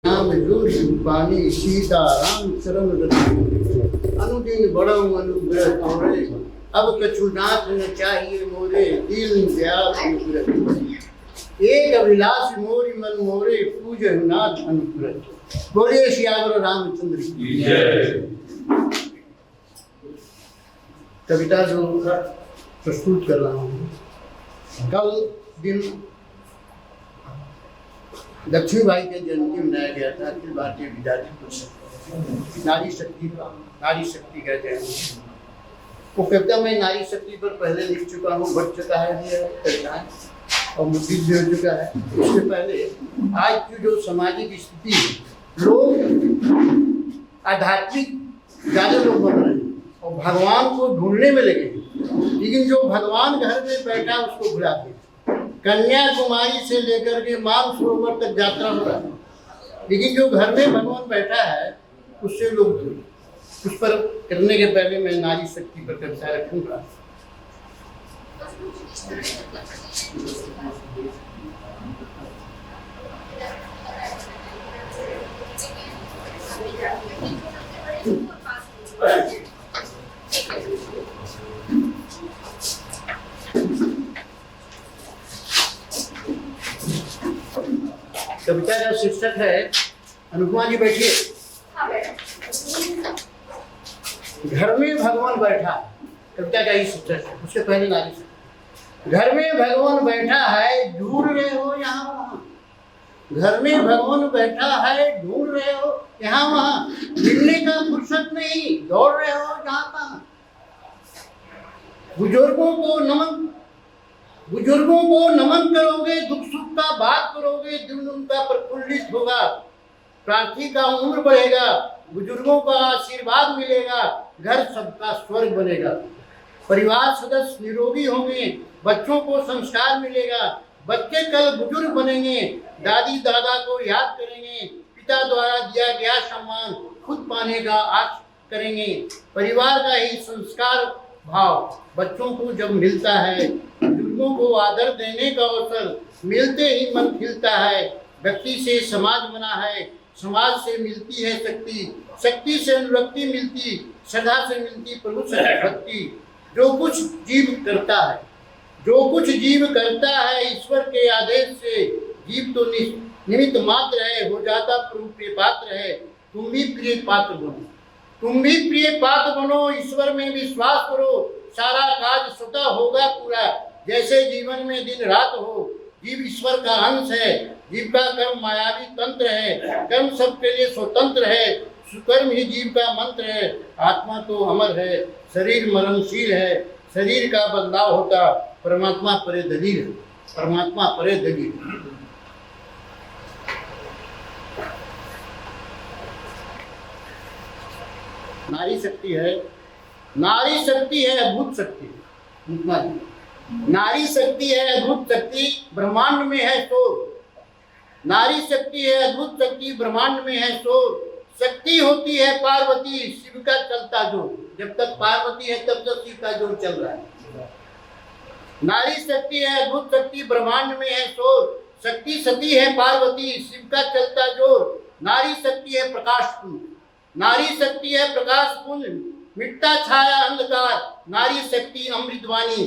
नाम जोश पानी सीताराम शरण रघुवीर अनुदिन बढ़ऊ अनुग्रह तोरे अब कछु नाथ न चाहिए मोरे दीन दयाल अनुग्रह एक अभिलाष मोरी मन मोरे पूज नाथ अनुग्रह। बोलिए श्यावर रामचंद्र की जय। कविता जो प्रस्तुत कर रहा हूँ, कल दिन लक्ष्मीबाई के जन्मदिन मनाया गया था। अखिल भारतीय विद्यार्थी परिषद नारी शक्ति कहते हैं। वो कविता में नारी शक्ति पर पहले लिख चुका हूँ, बढ़ चुका है कविताएं और मुद्दे भी हो चुका है। उससे पहले आज की जो सामाजिक स्थिति है, लोग आध्यात्मिक ज़्यादा लोग बन रहे हैं और भगवान को ढूंढने में लगे, लेकिन जो भगवान घर में बैठा उसको भुला दे। कन्याकुमारी से लेकर के मानसरोवर तक यात्रा हो रहा है, लेकिन जो घर में भगवान बैठा है उससे लोग दूर। उस पर करने के पहले मैं नारी शक्ति पर कविता रखूंगा। कविता का शीर्षक है, अनुपमा जी बैठिए। घर में भगवान बैठा, कविता का ही शीर्षक है। उसके पहले नारी शक्ति। घर में भगवान बैठा है, ढूंढ रहे हो यहाँ वहाँ। घर में भगवान बैठा है, ढूंढ रहे हो यहाँ वहाँ। मिलने का फुर्सत नहीं, दौड़ रहे हो जहाँ तहाँ। बुजुर्गों को नमन करोगे, दुख सुख का बात करोगे, दिल उनका प्रफुल्लित होगा। प्रार्थी का उम्र बढ़ेगा, बुजुर्गों का आशीर्वाद मिलेगा, घर सबका स्वर्ग बनेगा। परिवार सदस्य निरोगी होंगे, बच्चों को संस्कार मिलेगा। बच्चे कल बुजुर्ग बनेंगे, दादी दादा को याद करेंगे। पिता द्वारा दिया गया सम्मान खुद पाने का आश करेंगे। परिवार का ही संस्कार भाव बच्चों को जब मिलता है, बुजुर्गों को आदर देने का अवसर मिलते ही मन खिलता है। व्यक्ति से समाज बना है, समाज से मिलती है शक्ति, शक्ति से अनुरक्ति मिलती, श्रद्धा से मिलती प्रभु से भक्ति। जो कुछ जीव करता है ईश्वर के आदेश से, जीव तो निमित्त मात्र है, हो जाता प्रभु प्रिय पात्र है। तुम भी प्रिय पात्र बनो, ईश्वर में विश्वास करो, सारा काज स्वतः होगा पूरा। जैसे जीवन में दिन रात हो, जीव ईश्वर का अंश है। जीव का कर्म मायावी तंत्र है, कर्म सबके लिए स्वतंत्र है। सुकर्म ही जीव का मंत्र है। आत्मा तो अमर है, शरीर मरणशील है। शरीर का बदलाव होता, परमात्मा परे दलील है। परमात्मा परे दलील है। नारी शक्ति है, नारी शक्ति है अद्भुत शक्ति। नारी शक्ति है अद्भुत शक्ति, ब्रह्मांड में है शोर। नारी शक्ति है अद्भुत शक्ति, ब्रह्मांड में है शोर। शक्ति होती है पार्वती, शिव का चलता जोर। जब तक पार्वती है तब तक शिव का जोर चल रहा है। नारी शक्ति है अद्भुत शक्ति, ब्रह्मांड में है शोर। शक्ति सती है पार्वती, शिव का चलता जोर। नारी शक्ति है प्रकाश पुंज, नारी शक्ति है प्रकाश पुंज। मिटता छाया अंधकार, नारी शक्ति अमृतवाणी,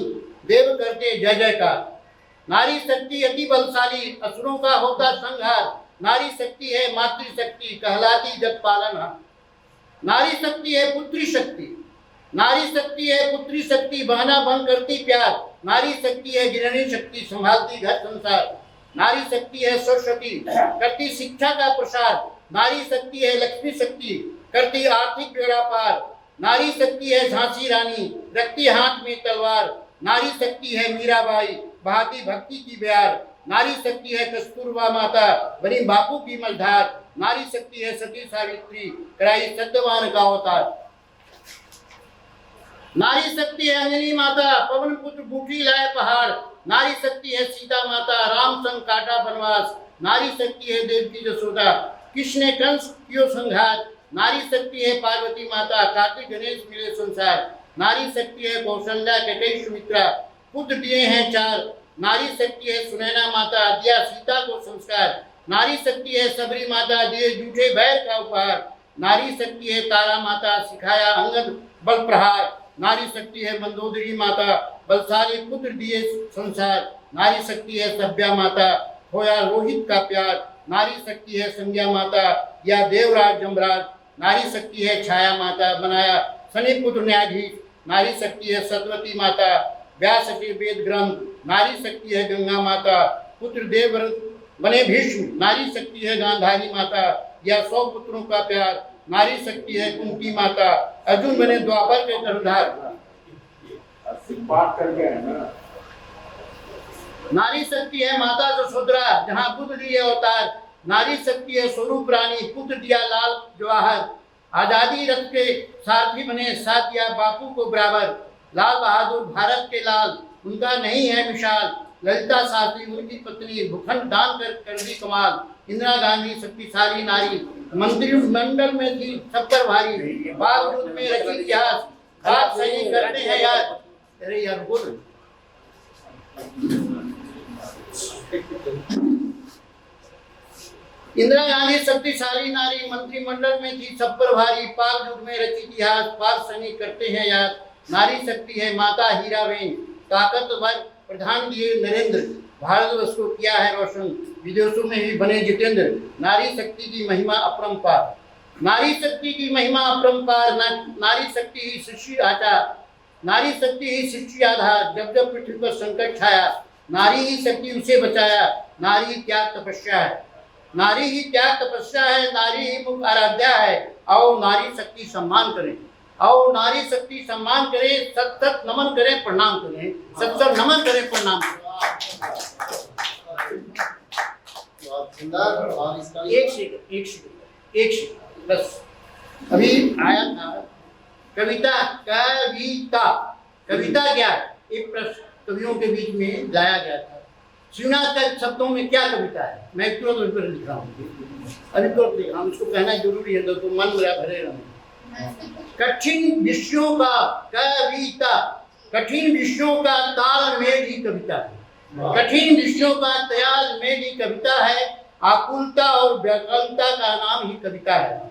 देव करते जय जयकार। नारी शक्ति अति बलशाली, असुरों का होता संहार। नारी शक्ति है मातृशक्ति, कहलाती जग पालनहार। नारी शक्ति है पुत्री शक्ति, नारी शक्ति है पुत्री शक्ति, बहना भंग करती प्यार। नारी शक्ति है गृहिणी शक्ति, संभालती घर संसार। नारी शक्ति है सरस्वती, करती शिक्षा का प्रसार। नारी शक्ति है लक्ष्मी शक्ति, करती आर्थिक बेड़ा पार। नारी शक्ति है झांसी रानी, रखती हाथ में तलवार। नारी शक्ति है मीराबाई, बहाती भक्ति की बयार। नारी शक्ति है कस्तूरबा माता, बनी बापू की मझधार। नारी शक्ति है सती सावित्री, कराई सत्यवान का अवतार। नारी शक्ति है अंजनी माता, पवन पुत्र बूटी लाए पहाड़। नारी शक्ति है सीता माता, राम संग काटा वनवास। नारी शक्ति है देवकी यशोदा, कृष्ण ने कंस कियो संघात। नारी शक्ति है पार्वती माता, कार्तिक गणेश मिले संसार। नारी शक्ति है कौशल्या कैकेयी सुमित्रा, पुत्र दिए हैं 4। नारी शक्ति है सुनैना माता, दिया सीता को संस्कार। नारी शक्ति है सबरी माता, दिए झूठे बैर का उपहार। नारी शक्ति है तारा माता, सिखाया अंगद बल प्रहार। नारी शक्ति है मंदोदरी माता, बलशाली पुत्र दिए संसार। नारी शक्ति है सभ्या माता, खोया रोहित का प्यार। नारी शक्ति है संज्ञा माता, या देवराज जमराज। नारी शक्ति है छाया माता, बनाया शनि पुत्र न्यायाधीश। नारी शक्ति है सतवती माता, व्यास के वेद ग्रंथ। नारी शक्ति है गंगा माता, पुत्र देवव्रत बने भीष्म। नारी शक्ति है गांधारी माता, या 100 पुत्रों का प्यार। नारी शक्ति है कुंती माता, अर्जुन बने द्वापर के कर्णधार। नारी शक्ति है माता यशोधरा, जहाँ बुद्ध लिए अवतार। नारी शक्ति है स्वरूप रानी, पुत्र दिया लाल जवाहर। आजादी रथ के सारथी बने, साथ दिया बापू को बराबर। लाल बहादुर भारत के लाल, उनका नहीं है मिसाल। ललिता शास्त्री उनकी पत्नी, भूखंड दान कर दी कमाल। इंदिरा गांधी शक्तिशाली नारी, मंत्रिमंडल में थी सब पर भारी। बावजूद में रची इतिहास, बात सही करते हैं यार। अरे यार बोल। इंदिरा गांधी शक्तिशाली नारी, मंत्रिमंडल में थी सब पर भारी। पाक युग में रची इतिहास, पाक सनी करते हैं याद। नारी शक्ति है माता हीराबेन, ताकतवर प्रधान दिए नरेंद्र। भारतवर्ष को किया है रोशन, विदेशों में भी बने जितेंद्र। नारी शक्ति की महिमा अपरंपार, नारी शक्ति की महिमा अपरंपार। नारी शक्ति ही सृष्टि आचार, नारी शक्ति ही सृष्टि आधार। जब जब पृथ्वी पर संकट छाया, नारी ही शक्ति उसे बचाया। नारी ही त्याग तपस्या है, नारी ही त्याग तपस्या है। नारी ही मुख आराध्या है। आओ नारी शक्ति सम्मान करें, आओ नारी शक्ति सम्मान करें। सत सत नमन करें, प्रणाम करें। सत सत नमन करें, प्रणाम करें। एक सेकंड बस। अभी आया था कविता, कविता क्या? एक प्रश्न कवियों के बीच में लाया गया था। शिवनाथ का शब्दों में क्या कविता है? मैं तुरंत लिख रहा हूँ, अभी तुरंत लिख रहा हूँ। इसको कहना जरूरी है, तो मन मेरा भरे रहे। कठिन विषयों का कविता, कठिन विषयों का तालमेल ही कविता है। कठिन विषयों का तालमेल ही कविता है। आकुलता और व्याकुलता का नाम ही कविता है।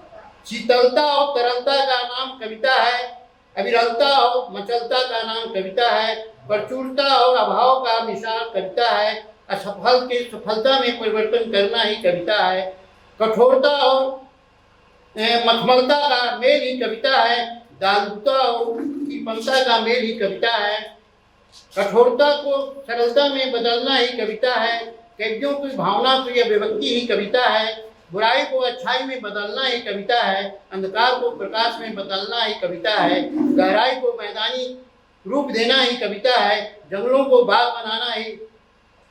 शीतलता और तरलता का नाम कविता है। अविरलता और मचलता का नाम कविता है। प्रचुरता और अभाव का मिसाल कविता है। असफल के सफलता में परिवर्तन करना ही कविता है। कठोरता और मखमलता का मेल ही कविता है। दारुता और कृपणता का मेल ही कविता है। कठोरता को सरलता में बदलना ही कविता है। कैदियों की भावना को यह अभिव्यक्ति ही कविता है। बुराई को अच्छाई में बदलना ही कविता है। अंधकार को प्रकाश में बदलना ही कविता है। गहराई को मैदानी रूप देना ही कविता है। जंगलों को बाग बनाना ही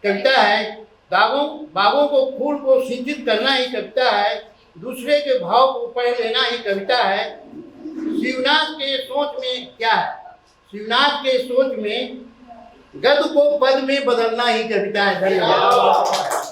कविता है। बागों को फूल को सिंचित करना ही कविता है। दूसरे के भाव को पढ़ लेना ही कविता है। शिवनाथ के सोच में क्या है? शिवनाथ के सोच में गद को पद में बदलना ही कविता है। धन्यवाद।